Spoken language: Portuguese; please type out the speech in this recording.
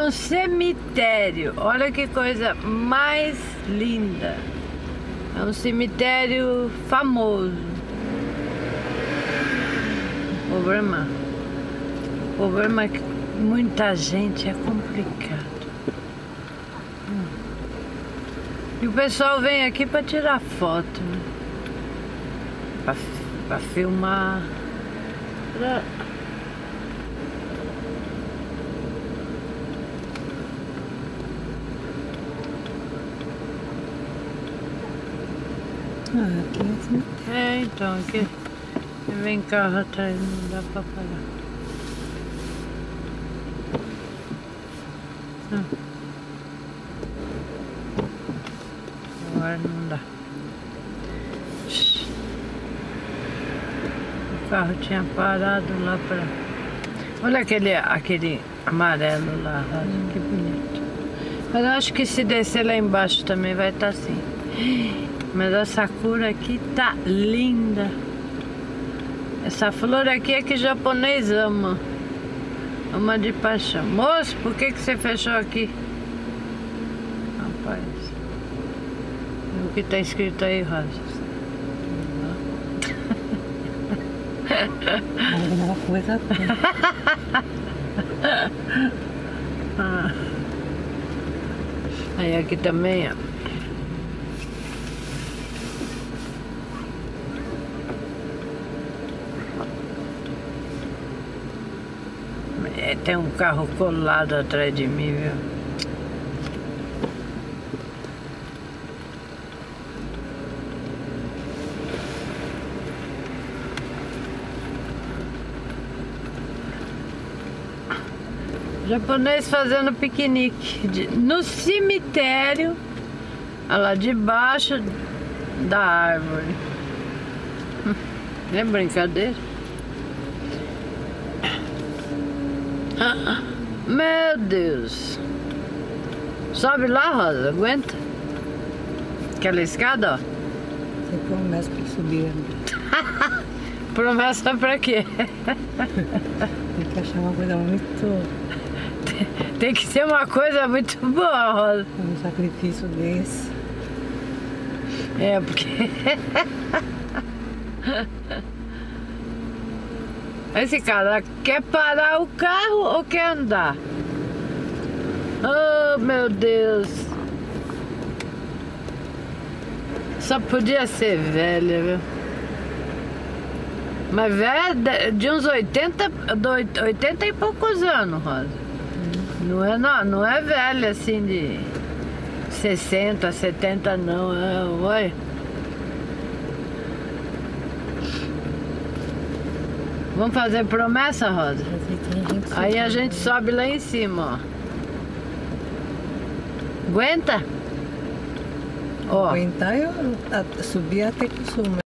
um cemitério. Olha que coisa mais linda. É um cemitério famoso. O problema é que muita gente, é complicado. E o pessoal vem aqui para tirar foto, né? Para filmar. Aqui é assim. É, então, aqui vem carro atrás, não dá pra parar. Agora não dá. O carro tinha parado lá pra... Olha aquele amarelo lá, Rosa, que bonito. Mas eu acho que se descer lá embaixo também vai estar assim. Mas a sakura aqui tá linda. Essa flor aqui é que japonês ama. Ama de paixão. Moço, por que você fechou aqui? Rapaz. O que tá escrito aí, Rosa? Alguma coisa. Aí aqui também, ó. Tem um carro colado atrás de mim, viu? Japonês fazendo piquenique no cemitério, olha lá debaixo da árvore. É brincadeira? Meu Deus! Sobe lá, Rosa, aguenta? Aquela escada, ó. Você promessa pra subir. Promessa pra quê? Tem que achar uma coisa muito... Tem que ser uma coisa muito boa, Rosa. Um sacrifício desse. É, porque... Esse cara quer parar o carro ou quer andar? Oh, meu Deus! Só podia ser velha, viu? Mas velha de uns 80 e poucos anos, Rosa. Não é velha assim de 60, 70 não. Olha. Vamos fazer promessa, Rosa? Aí a gente sobe lá em cima, ó. Aguenta? Ó. Aguentar eu subir até que sumo.